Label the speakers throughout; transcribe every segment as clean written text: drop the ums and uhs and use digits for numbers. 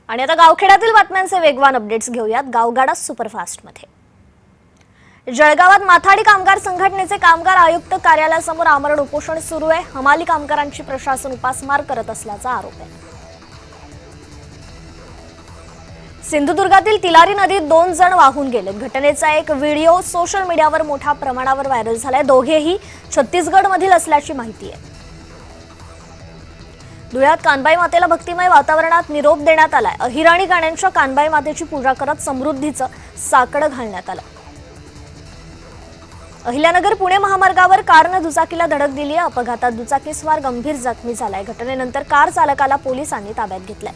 Speaker 1: आणि आता गावखेड्यातील बातम्यांचे वेगवान अपडेट्स घेऊयात गावगाडा सुपरफास्ट मध्ये। जळगावात माथाडी कामगार संघटनेचे कामगार आयुक्त कार्यालयासमोर आमरण उपोषण सुरू आहे। हमाली कामगारांची प्रशासन उपासमार करत असल्याचा आरोप आहे। सिंधुदुर्गातील तिलारी नदीत 2 जण वाहून गेले। घटनेचा एक व्हिडिओ सोशल मीडियावर मोठ्या प्रमाणावर व्हायरल झालाय। दोघेही छत्तीसगडमधील असल्याची माहिती आहे। धुळ्यात कानबाई मातेला भक्तिमय वातावरणात निरोप देण्यात आलाय। अहिराणी गाण्यांच्या कानबाई मातेची पूजा करत समृद्धीचं साकडं घालण्यात आलं। अहिल्यानगर पुणे महामार्गावर कारनं दुचाकीला धडक दिली आहे। अपघातात दुचाकीस्वार गंभीर जखमी झालाय। घटनेनंतर कार चालकाला पोलिसांनी ताब्यात घेतलंय।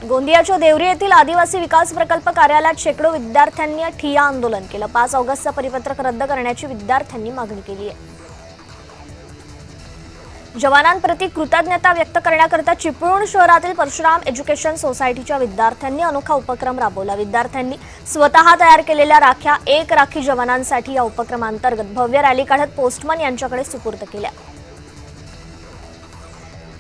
Speaker 1: गोंदियाच्या देवरी येथील आदिवासी विकास प्रकल्प कार्यालयात शेकडो विद्यार्थ्यांनी ठिय्या आंदोलन केलं। 5 ऑगस्टचं परिपत्रक रद्द करण्याची विद्यार्थ्यांनी मागणी केली आहे। जवानांप्रती कृतज्ञता व्यक्त करण्याकरता चिपळूण शहरातील परशुराम एज्युकेशन सोसायटीच्या विद्यार्थ्यांनी अनोखा उपक्रम राबवला। विद्यार्थ्यांनी स्वतः तयार केलेल्या राख्या एक राखी जवानांसाठी या उपक्रमांतर्गत भव्य रॅली काढत पोस्टमन यांच्याकडे सुपूर्द केल्या।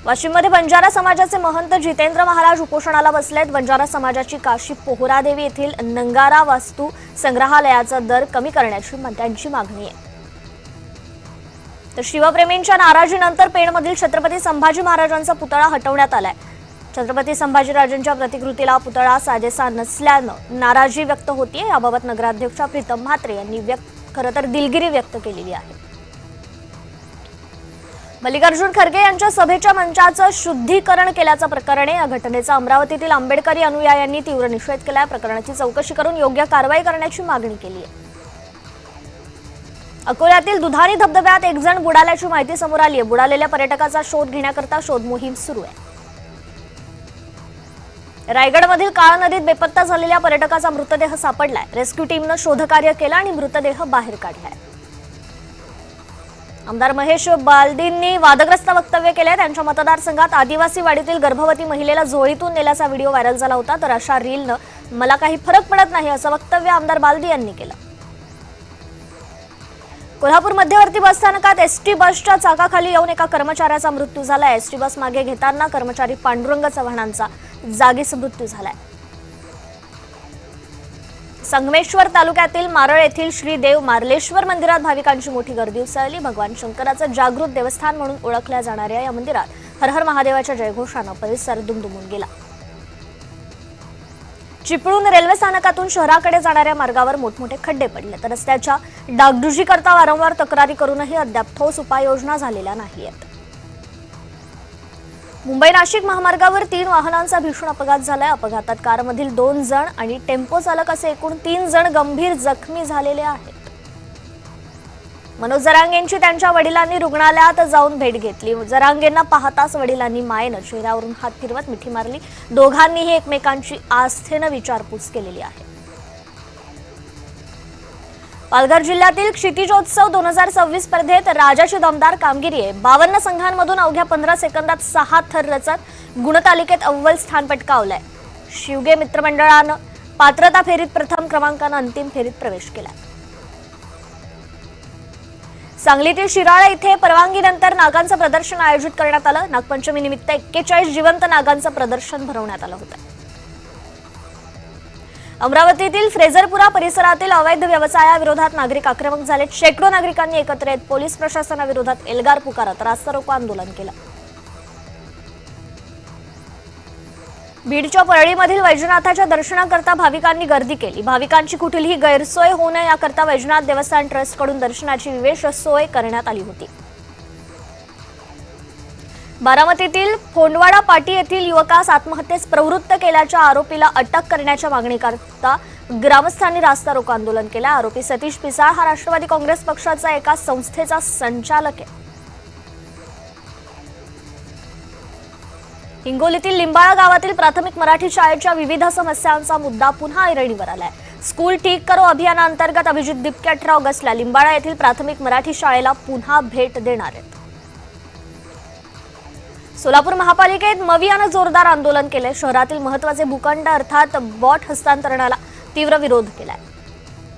Speaker 1: वाशिममध्ये बंजारा समाजाचे महंत जितेंद्र महाराज उपोषणाला बसलेत। बंजारा समाजाची काशी पोहरादेवी येथील नंगारा वास्तू संग्रहालयाचा दर कमी करण्याची त्यांची मागणी आहे। तर शिवप्रेमींच्या नाराजीनंतर पेणमधील छत्रपती संभाजी महाराजांचा पुतळा हटवण्यात आलाय। छत्रपती संभाजीराजांच्या प्रतिकृतीला पुतळा साजेसा नसल्यानं नाराजी व्यक्त होतीये। याबाबत नगराध्यक्ष प्रीतम म्हात्रे यांनी खरं तर दिलगिरी व्यक्त केलेली आहे। मल्लिकार्जुन खरगे यांच्या सभेच्या मंचाचं शुद्धीकरण केल्याचं प्रकरण आहे। या घटनेचा अमरावतीतील आंबेडकरी अनुयायांनी तीव्र निषेध केलाय। प्रकरणाची चौकशी करून योग्य कारवाई करण्याची मागणी केली आहे। अकोल्यातील दुधारी धबधब्यात 1 जण बुडाल्याची माहिती समोर आली आहे। बुडालेल्या पर्यटकाचा शोध घेण्याकरता शोध मोहीम सुरू आहे। रायगडमधील काळ नदीत बेपत्ता झालेल्या पर्यटकाचा मृतदेह सापडलाय। रेस्क्यू टीमनं शोधकार्य केलं आणि मृतदेह बाहेर काढलाय। आमदार महेश बालदींनी वादग्रस्त वक्तव्य केले। त्यांच्या मतदारसंघात आदिवासी वाडीतील गर्भवती महिलेला झोळीतून नेल्याचा व्हिडिओ व्हायरल झाला होता। तर अशा रीलनं मला काही फरक पडत नाही असं वक्तव्य आमदार बालदी यांनी केलं। कोल्हापूर मध्यवर्ती बस स्थानकात एसटी बसच्या चाकाखाली येऊन एका कर्मचाऱ्याचा मृत्यू झाला। एसटी बस मागे घेताना कर्मचारी पांडुरंग चव्हाणांचा जागीच मृत्यू झालाय। संगमेश्वर तालुक्यातील मारळ येथील श्री देव मार्लेश्वर मंदिरात भाविकांची मोठी गर्दी उसळली। भगवान शंकराचं जागृत देवस्थान म्हणून ओळखल्या जाणाऱ्या या मंदिरात हर हर महादेवाच्या जयघोषानं परिसर दुमदुमून गेला। चिपळूण रेल्वे स्थानकातून शहराकडे जाणाऱ्या मार्गावर मोठमोठे खड्डे पडले। तर रस्त्याच्या डागडुजीकरता वारंवार तक्रारी करूनही अद्याप ठोस उपाययोजना झालेल्या नाहीत। मुंबई नाशिक महामार्गावर 3 वाहनांचा भीषण अपघात झालाय। अपघातात कारमधील 2 जण आणि टेम्पो चालक असे एकूण 3 जण गंभीर जखमी झालेले आहेत। मनोज जरांगेंची त्यांच्या वडिलांनी रुग्णालयात जाऊन भेट घेतली। जरांगेंना पाहताच वडिलांनी मायेनं चेहऱ्यावरून हात फिरवत मिठी मारली। दोघांनीही एकमेकांची आस्थेनं विचारपूस केलेली आहे। पालघर जिल्ह्यातील क्षितिजोत्सव 2026 स्पर्धेत राजाची दमदार कामगिरी आहे। 52 संघांमधून अवघ्या 15 सेकंदात 6 थर रचत गुणतालिकेत अव्वल स्थान पटकावलंय। शिवगे मित्रमंडळानं पात्रता फेरीत प्रथम क्रमांकानं अंतिम फेरीत प्रवेश केला। सांगलीतील शिराळा इथे परवानगीनंतर नागांचं प्रदर्शन आयोजित करण्यात आलं। नागपंचमीनिमित्त 41 जिवंत नागांचं प्रदर्शन भरवण्यात आलं होतं। अमरावतीतील फ्रेझरपुरा परिसरातील अवैध व्यवसायाविरोधात नागरिक आक्रमक झाले। शेकडो नागरिकांनी एकत्र येत पोलीस प्रशासनाविरोधात एल्गार पुकारत रास्ता रोको आंदोलन केलं। बीडच्या परळीमधील वैजनाथाच्या दर्शनाकरता भाविकांनी गर्दी केली। भाविकांची कुठलीही गैरसोय होऊ नये याकरता वैजनाथ देवस्थान ट्रस्टकडून दर्शनाची विशेष सोय करण्यात आली होती। बारामतीतील फोंडवाडा पाटी येथील युवकास आत्महत्येस प्रवृत्त केल्याच्या आरोपीला अटक करण्याच्या मागणीकरता ग्रामस्थांनी रास्ता रोको आंदोलन केलं। आरोपी सतीश पिसाळ हा राष्ट्रवादी काँग्रेस पक्षाचा एका संस्थेचा संचालक आहे। हिंगोलीतील लिंबाळा गावातील प्राथमिक मराठी शाळेच्या विविध समस्यांचा मुद्दा पुन्हा ऐरणीवर आलाय। स्कूल ठीक करो अभियानांतर्गत अभिजित दिपके 18 ऑगस्टला लिंबाळा येथील प्राथमिक मराठी शाळेला पुन्हा भेट देणार आहेत। सोलापूर महापालिकेत मवियानं जोरदार आंदोलन केले। शहरातील महत्त्वाचे भूखंड अर्थात बॉट हस्तांतरणाला तीव्र विरोध केलाय।